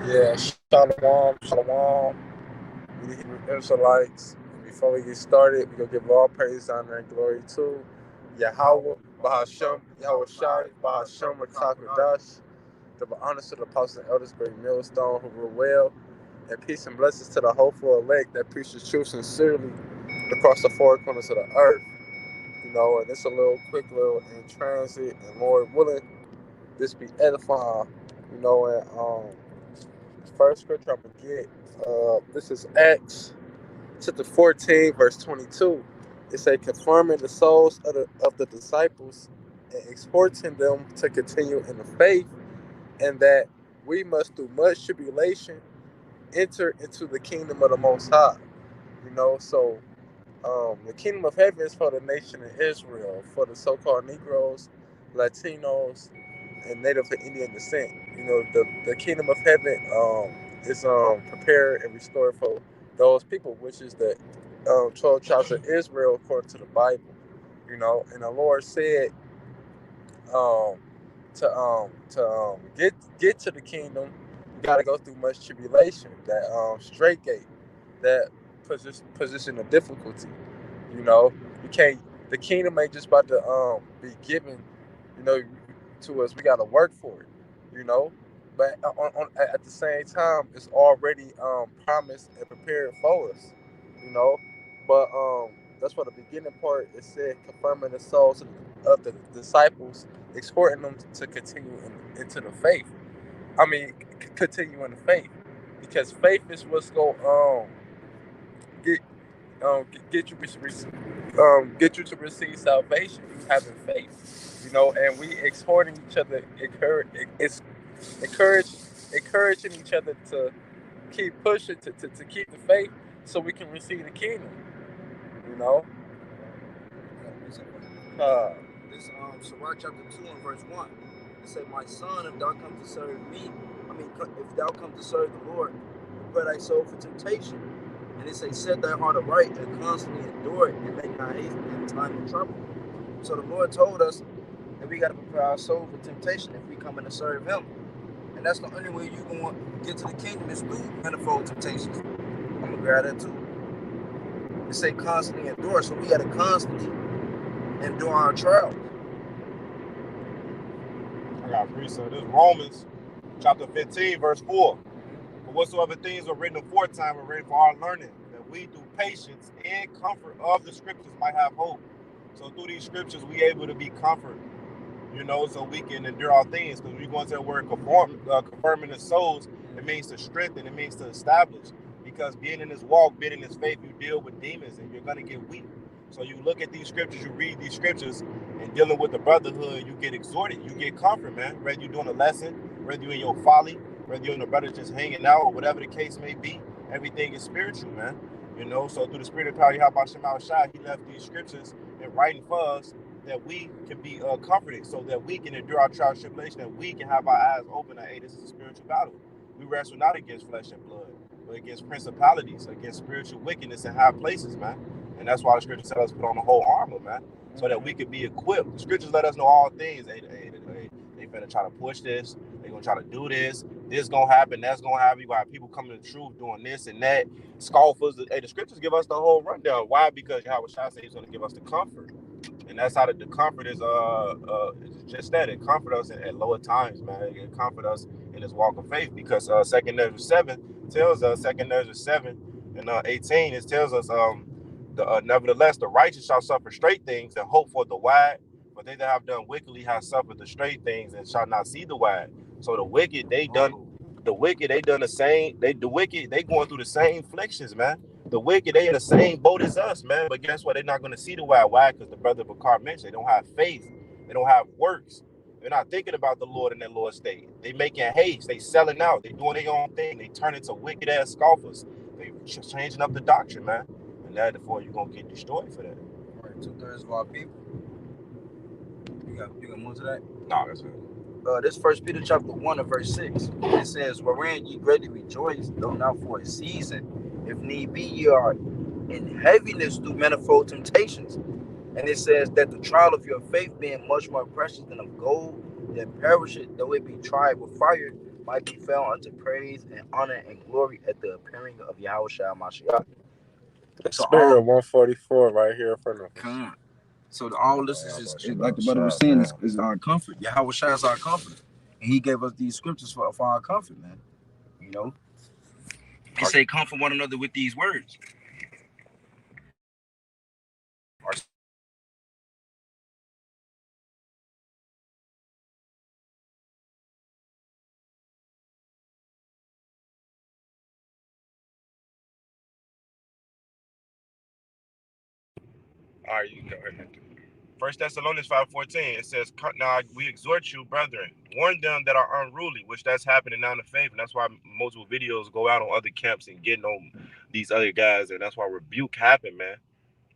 Yeah, shalom, shalom. We the Hebrew Israelites. And before we get started, we gonna give all praise, honor, and glory to Yahweh, Bahashem, Yahweh Shai, Bahashem, Rakakadash. The honors to the apostles and elders, great millstone who rule well, and peace and blessings to the hopeful elect that preach the truth sincerely across the four corners of the earth. And it's a little quick little in transit, and Lord willing, this be edifying. And first scripture I'm gonna get. This is Acts chapter 14, verse 22. It say confirming the souls of the disciples and exhorting them to continue in the faith, and that we must through much tribulation enter into the kingdom of the Most High. The kingdom of heaven is for the nation of Israel, for the so-called Negroes, Latinos, and Native and Indian descent. The kingdom of heaven is prepared and restored for those people, which is the 12 tribes of Israel according to the Bible. And the Lord said um, to get to the kingdom, you got to go through much tribulation. That straight gate, that position of difficulty. You know, you can't. The kingdom ain't just about to be given, you know, to us. We got to work for it. You know, but at the same time, it's already promised and prepared for us. You know, but that's what the beginning part it said, confirming the souls of the disciples, exhorting them to continue into the faith. I mean, continue in the faith, because faith is what's going get get you get you to receive salvation. You having faith, and we exhorting each other, encourage encouraging each other to keep pushing to keep the faith, so we can receive the kingdom. You know, Yeah, precept for you. uh, This Sirach chapter 2 and verse 1. It said, "My son, if thou come to serve me, if thou come to serve the Lord, prepare thy soul for temptation." And it say, "Set thy heart aright and constantly endure it, and make not haste in time of trouble." So the Lord told us that we got to prepare our soul for temptation if we come in to serve Him. And that's the only way you going to get to the kingdom is through manifold temptations. I'm going to grab that too. It say constantly endure, so we got to constantly endure our trials. I got three. So this is Romans chapter 15, verse 4. For whatsoever things were written aforetime were written for our learning, that we through patience and comfort of the scriptures might have hope. So through these scriptures, we able to be comforted, so we can endure all things. Because we go into the word confirming the souls, it means to strengthen, it means to establish. Because being in this walk, being in this faith, you deal with demons and you're going to get weak. So you look at these scriptures, you read these scriptures, and dealing with the brotherhood, you get exhorted, you get comfort, man. Whether you're doing a lesson, whether you're in your folly, whether you're in the brothers just hanging out, or whatever the case may be, everything is spiritual, man. So through the spirit of power, Yahweh Shema Shai, he left these scriptures in writing for us that we can be comforted, so that we can endure our trial and tribulation, that we can have our eyes open that, hey, this is a spiritual battle. We wrestle not against flesh and blood, but against principalities, against spiritual wickedness in high places, man. And that's why the scriptures tell us to put on the whole armor, man, so that we could be equipped. The scriptures let us know all things. They finna try to push this. They gonna try to do this. This gonna happen. That's gonna happen. You got people coming to the truth doing this and that. Scoffers. Hey, the scriptures give us the whole rundown. Why? Because Yahweh Shai said He's gonna give us the comfort. And that's how the comfort is just that. It comfort us at lower times, man. It comfort us in this walk of faith, because second Ezra 7 tells us, second Ezra 7 and 18, it tells us nevertheless the righteous shall suffer straight things and hope for the wide, but they that have done wickedly have suffered the straight things and shall not see the wide. So the wicked they done the same. The wicked they going through the same afflictions, man. The wicked, they in the same boat as us, man. But guess what? They're not going to see the why. Why? Because the brother Bakar mentioned, they don't have faith. They don't have works. They're not thinking about the Lord in their Lord state. They making haste. They selling out. They doing their own thing. They turn into wicked ass scoffers. They changing up the doctrine, man. And therefore, you're going to get destroyed for that. Right, 2/3 of our people. You got more to that? No, that's it. This First Peter chapter 1 and verse 6. It says, "Wherein ye greatly rejoice, though not for a season, if need be, ye are in heaviness through manifold temptations." And it says that the trial of your faith, being much more precious than of gold that perisheth, though it be tried with fire, might be found unto praise and honor and glory at the appearing of Yahushua Mashiach. The So all spirit of 144 right here in front of us. come. So all this is like the brother was saying, is our comfort. Yahushua is our comfort. And he gave us these scriptures for our comfort, man. You know? He say comfort one another with these words. All right, you can go ahead. First Thessalonians 5:14, it says, now we exhort you, brethren, warn them that are unruly, which that's happening now in the faith. And that's why multiple videos go out on other camps and getting on these other guys. And that's why rebuke happen, man.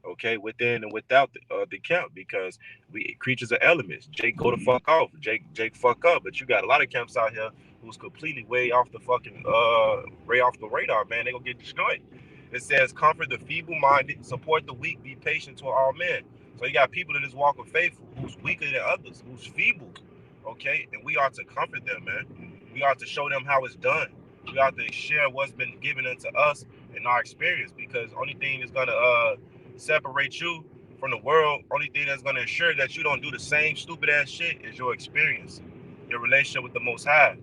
Okay, within and without the camp, because we creatures are elements. Jake go the fuck off. Jake fuck up. But you got a lot of camps out here who's completely way off the fucking way off the radar, man. They gonna get destroyed. It says, comfort the feeble-minded, support the weak, be patient to all men. So you got people in this walk of faith who's weaker than others, who's feeble. Okay, and we are to comfort them, man. We are to show them how it's done. We are to share what's been given unto us in our experience, because only thing is gonna separate you from the world, only thing that's going to ensure that you don't do the same stupid ass shit is your experience, your relationship with the Most High.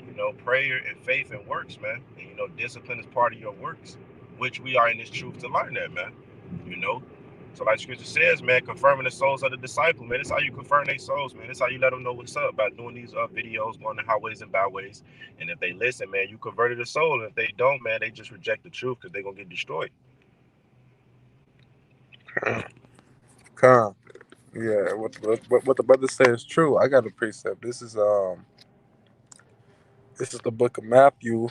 You know, prayer and faith and works, man. And you know, discipline is part of your works, which we are in this truth to learn that, man. You know, so like Scripture says, man, confirming the souls of the disciple, man. That's how you confirm their souls, man. That's how you let them know what's up by doing these videos, going the highways and byways. And if they listen, man, you converted the soul. And if they don't, man, they just reject the truth because they're gonna get destroyed. Come. Yeah, what the brother says is true. I got a precept. This is the book of Matthew,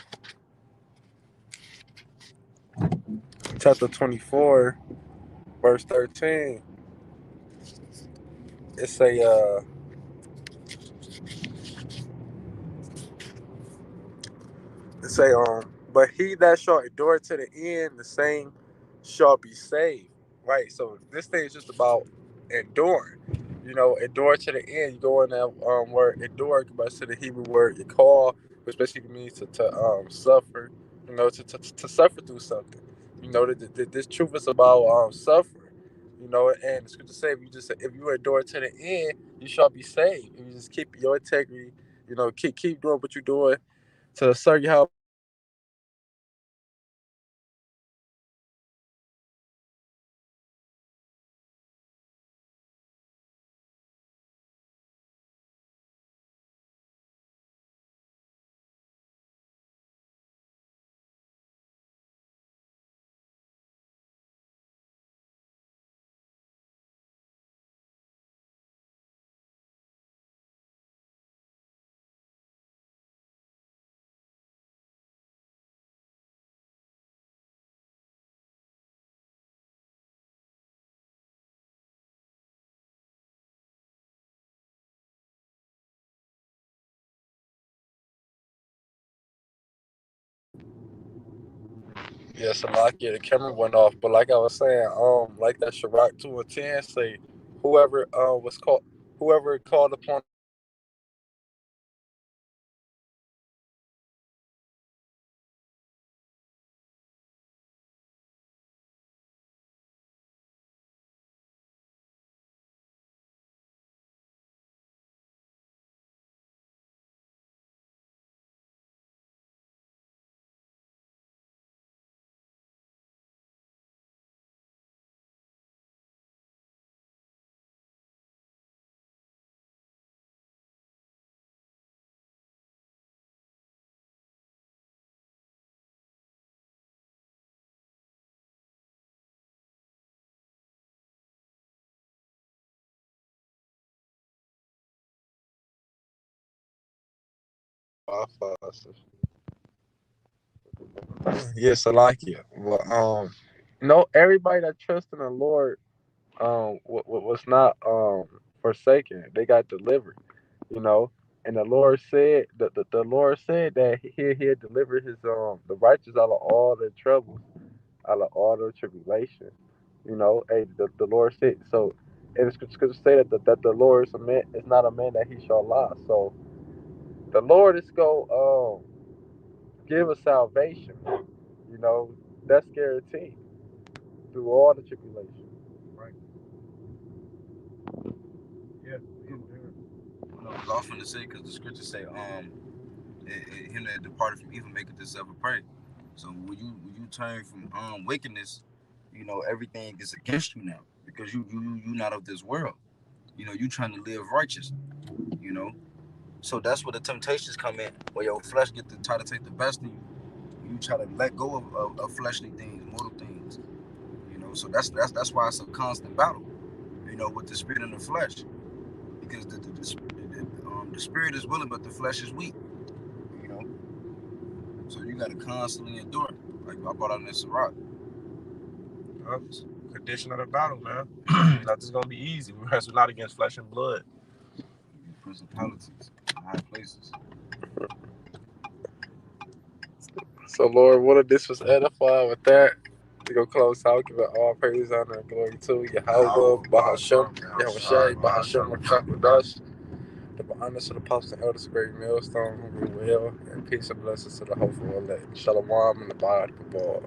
chapter 24, verse 13. It's but he that shall endure to the end, the same shall be saved. Right. So this thing is just about enduring. You know, endure to the end. You go in that word endure, goes to the Hebrew word call, which basically means to suffer. You know, to suffer through something. You know, this truth is about suffering. You know, and the scripture say if you endure to the end, you shall be saved. If you just keep your integrity, you know, keep doing what you're doing to serve you how. Yeah, so like yeah, the camera went off. But like I was saying, like that Sirach 2:10 say, whoever whoever called upon yes, I like it. Well, no, everybody that trusts in the Lord, was not forsaken. They got delivered. You know, and the Lord said the Lord said that he'll deliver his the righteous out of all their troubles, out of all their tribulations. You know, hey, the Lord said so. And it's going to say that the Lord is a man, is not a man that he shall lie. So The Lord is gonna give us salvation. You know, that's guaranteed through all the tribulation. Right. Yeah. Because I was finna say, because the scriptures say, him that departed from evil maketh himself a prey. So when you turn from wickedness, everything is against you now because you not of this world. You trying to live righteous. You know, so that's where the temptations come in, where your flesh get to try to take the best of you. You try to let go of fleshly things, mortal things. So that's why it's a constant battle. With the spirit and the flesh, because the spirit is willing, but the flesh is weak. You know, so you got to constantly endure. Like I brought out in this rock. Condition of the battle, man. Nothing's gonna be easy. We wrestle not against flesh and blood. Principalities, high places. So, Lord, what if this was edified with that? We go close out, give it all praise, honor, and glory to Yahweh, Bahashem, Yahushai, Bahashem, Rakakwadash, the honors to the apostles and elders, of great millstone, whom we will, and peace and blessings to the hopeful elect. Shalom and the body of